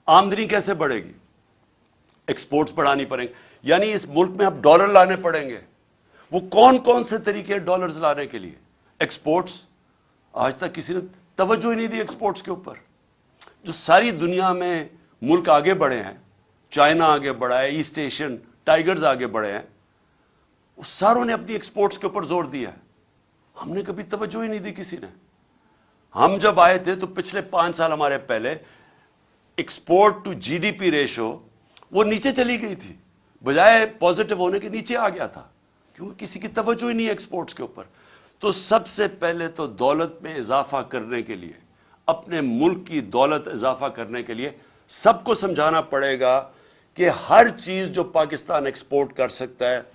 आमदनी कैसे बढ़ेगी? एक्सपोर्ट्स बढ़ानी पड़ेंगे, यानी इस मुल्क में अब डॉलर लाने पड़ेंगे। वो कौन कौन से तरीके हैं डॉलर्स लाने के लिए? एक्सपोर्ट्स। आज तक किसी ने तवज्जो ही नहीं दी एक्सपोर्ट्स के ऊपर। जो सारी दुनिया में मुल्क आगे बढ़े हैं, चाइना आगे बढ़ा है, ईस्ट एशियन टाइगर्स आगे बढ़े हैं, उस सारों ने अपनी एक्सपोर्ट्स के ऊपर जोर दिया है। हमने कभी तवज्जो ही नहीं दी किसी ने। हम जब आए थे तो पिछले 5 साल हमारे पहले एक्सपोर्ट टू जीडीपी रेशो वो नीचे चली गई थी, बजाय पॉजिटिव होने के नीचे आ गया था, क्योंकि किसी की तवज्जो ही नहीं है एक्सपोर्ट्स के ऊपर। तो सबसे पहले तो दौलत में इजाफा करने के लिए, अपने मुल्क की दौलत इजाफा करने के लिए सबको समझाना पड़ेगा कि हर चीज जो पाकिस्तान एक्सपोर्ट कर सकता है,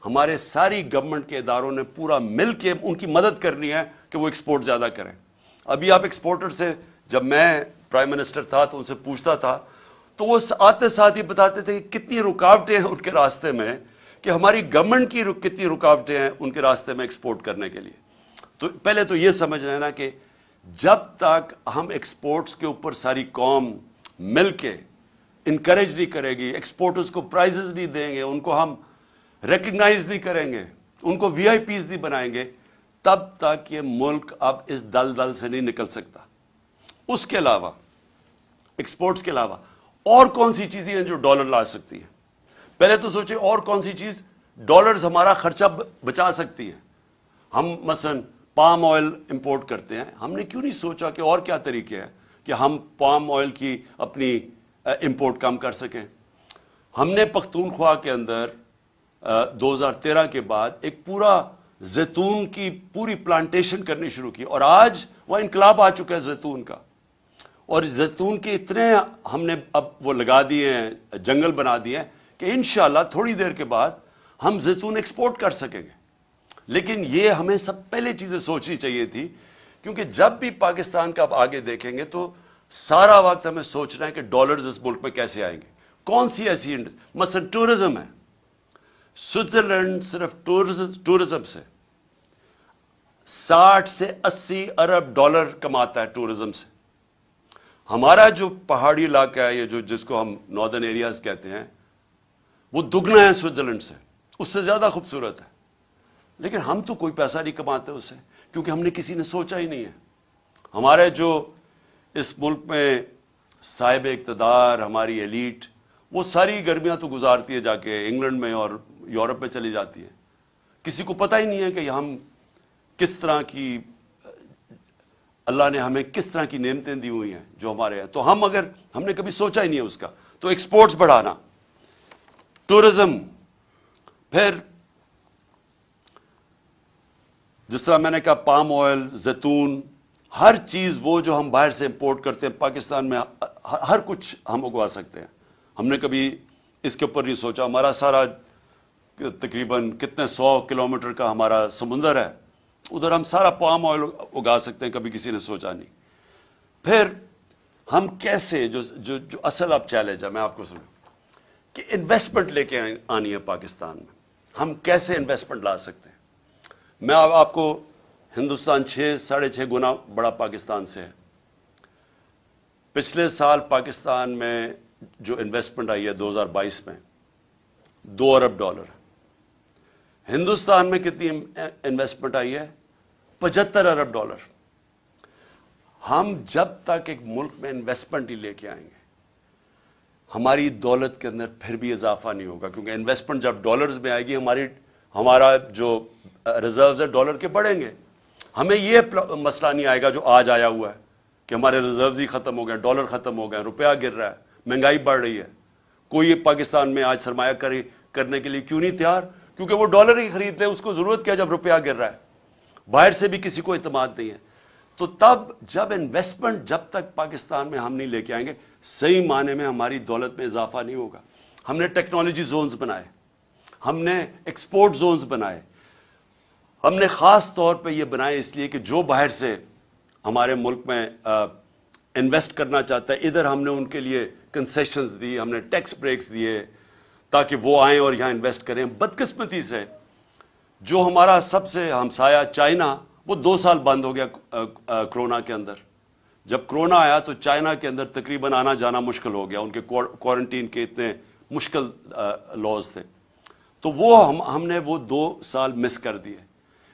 हमारे सारी गवर्नमेंट के इदारों ने पूरा मिल के उनकी मदद करनी है कि वो एक्सपोर्ट ज्यादा करें। अभी आप एक्सपोर्टर से, जब मैं प्राइम मिनिस्टर था तो उनसे पूछता था, तो वो आते साथ ही बताते थे कि कितनी रुकावटें हैं उनके रास्ते में, कि हमारी गवर्नमेंट की कितनी रुकावटें हैं उनके रास्ते में एक्सपोर्ट करने के लिए। तो पहले तो यह समझ लेना कि जब तक हम एक्सपोर्ट्स के ऊपर सारी कौम मिलके इंकरेज नहीं करेगी, एक्सपोर्टर्स को प्राइजेस नहीं देंगे, उनको हम रिकग्नाइज नहीं करेंगे, उनको वीआईपीज नहीं बनाएंगे, तब तक ये मुल्क अब इस दलदल से नहीं निकल सकता। उसके अलावा, एक्सपोर्ट्स के अलावा और कौन सी चीजें हैं जो डॉलर ला सकती हैं? पहले तो सोचे और कौन सी चीज डॉलर्स हमारा खर्चा बचा सकती है। हम मसलन पाम ऑयल इंपोर्ट करते हैं, हमने क्यों नहीं सोचा कि और क्या तरीके हैं कि हम पाम ऑयल की अपनी इंपोर्ट कम कर सकें? हमने पख्तूनख्वा के अंदर 2013 के बाद एक पूरा जैतून की पूरी प्लांटेशन करनी शुरू की, और आज वह इनकलाब आ चुका है जैतून का। और जैतून के इतने हमने अब वो लगा दिए हैं, जंगल बना दिए हैं कि इंशाल्लाह थोड़ी देर के बाद हम जैतून एक्सपोर्ट कर सकेंगे। लेकिन ये हमें सब पहले चीजें सोचनी चाहिए थी, क्योंकि जब भी पाकिस्तान का आप आगे देखेंगे तो सारा वक्त हमें सोचना है कि डॉलर्स इस मुल्क में कैसे आएंगे। कौन सी ऐसी मसलन टूरिज्म है, स्विट्जरलैंड सिर्फ टूरिज्म से 60 से 80 अरब डॉलर कमाता है टूरिज्म से। हमारा जो पहाड़ी इलाका है, ये जो जिसको हम नॉर्दर्न एरियाज कहते हैं, वो दुगना है स्विट्जरलैंड से, उससे ज्यादा खूबसूरत है। लेकिन हम तो कोई पैसा नहीं कमाते उससे, क्योंकि हमने किसी ने सोचा ही नहीं है। हमारे जो इस मुल्क में साहिब इक्तदार, हमारी एलीट, वो सारी गर्मियां तो गुजारती है जाके इंग्लैंड में और यूरोप में चली जाती है। किसी को पता ही नहीं है कि हम किस तरह की, अल्लाह ने हमें किस तरह की नेमतें दी हुई हैं जो हमारे हैं। तो हमने कभी सोचा ही नहीं है उसका। तो एक्सपोर्ट्स बढ़ाना, टूरिज्म, फिर जिस तरह मैंने कहा पाम ऑयल, जैतून, हर चीज वो जो हम बाहर से इंपोर्ट करते हैं, पाकिस्तान में हर कुछ हम उगवा सकते हैं। हमने कभी इसके ऊपर नहीं सोचा। हमारा सारा तकरीबन कितने 100 किलोमीटर का हमारा समुंदर है, उधर हम सारा पाम ऑयल उगा सकते हैं, कभी किसी ने सोचा नहीं। फिर हम कैसे, जो असल अब चैलेंज है, मैं आपको सुनूं कि इन्वेस्टमेंट लेके आनी है पाकिस्तान में, हम कैसे इन्वेस्टमेंट ला सकते हैं। मैं आपको, हिंदुस्तान 6-6.5 गुना बड़ा पाकिस्तान से है। पिछले साल पाकिस्तान में जो इन्वेस्टमेंट आई है 2022 में, 2 अरब डॉलर। हिंदुस्तान में कितनी इन्वेस्टमेंट आई है? 75 अरब डॉलर। हम जब तक एक मुल्क में इन्वेस्टमेंट ही लेके आएंगे, हमारी दौलत के अंदर फिर भी इजाफा नहीं होगा, क्योंकि इन्वेस्टमेंट जब डॉलर्स में आएगी, हमारा जो रिजर्व्स है डॉलर के बढ़ेंगे। हमें यह मसला नहीं आएगा जो आज आया हुआ है कि हमारे रिजर्व्स ही खत्म हो गए, डॉलर खत्म हो गए, रुपया गिर रहा है, महंगाई बढ़ रही है। कोई पाकिस्तान में आज सरमाया करने के लिए क्यों नहीं तैयार? क्योंकि वो डॉलर ही खरीदते हैं, उसको जरूरत क्या जब रुपया गिर रहा है। बाहर से भी किसी को इत्मीनान नहीं है। तो तब जब इन्वेस्टमेंट जब तक पाकिस्तान में हम नहीं लेके आएंगे, सही माने में हमारी दौलत में इजाफा नहीं होगा। हमने टेक्नोलॉजी जोन्स बनाए, हमने एक्सपोर्ट जोन्स बनाए, हमने खास तौर पे ये बनाए इसलिए कि जो बाहर से हमारे मुल्क में इन्वेस्ट करना चाहता है, इधर हमने उनके लिए कंसेशंस दी, हमने टैक्स ब्रेक्स दिए ताकि वो आए और यहां इन्वेस्ट करें। बदकिस्मती से जो हमारा सबसे हमसाया चाइना, वो 2 साल बंद हो गया कोरोना के अंदर। جب کرونا آیا تو چائنا کے اندر تقریباً آنا جانا مشکل ہو گیا، ان کے کوارنٹین کے اتنے مشکل لاز تھے، تو وہ ہم نے وہ 2 سال مس کر دیے.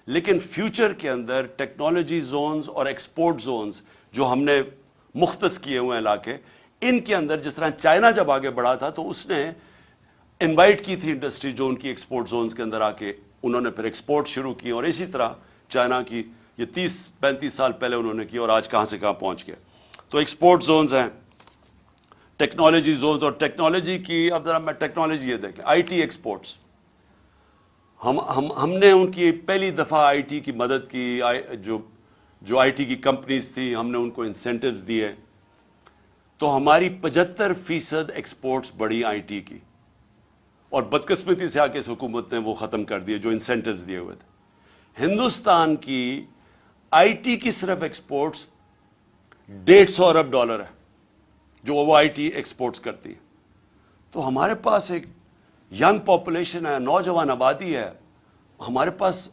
لیکن فیوچر کے اندر ٹیکنالوجی زونز اور ایکسپورٹ زونز جو ہم نے مختص کیے ہوئے علاقے، ان کے اندر جس طرح چائنا جب آگے بڑھا تھا تو اس نے انوائٹ کی تھی انڈسٹری جو ان کی ایکسپورٹ زونز کے اندر آ کے انہوں نے پھر ایکسپورٹ شروع کی، اور اسی طرح چائنا کی یہ 30-35 سال پہلے انہوں نے کی اور آج کہاں سے کہاں پہنچ گئے. تو ایکسپورٹ زونز ہیں، ٹیکنالوجی زونز، اور ٹیکنالوجی کی اب ذرا میں ٹیکنالوجی یہ دیکھیں، آئی ٹی ایکسپورٹس. ہم نے ان کی پہلی دفعہ آئی ٹی کی مدد کی، جو آئی ٹی کی کمپنیز تھیں ہم نے ان کو انسینٹیوز دیے، تو ہماری 75% ایکسپورٹس بڑی آئی ٹی کی، اور بدقسمتی سے آ کے اس حکومت نے وہ ختم کر دیے جو انسینٹیوز دیے ہوئے تھے. ہندوستان کی آئی ٹی کی صرف ایکسپورٹس $150 ارب ہے جو وہ آئی ٹی ایکسپورٹس کرتی ہے. تو ہمارے پاس ایک ینگ پاپولیشن ہے، نوجوان آبادی ہے، ہمارے پاس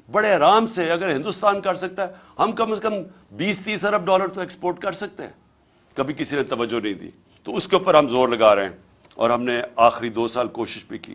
بڑے آرام سے اگر ہندوستان کر سکتا ہے ہم کم از کم $20-30 ارب تو ایکسپورٹ کر سکتے ہیں. کبھی کسی نے توجہ نہیں دی، تو اس کے اوپر ہم زور لگا رہے ہیں، اور ہم نے آخری 2 سال کوشش بھی کی.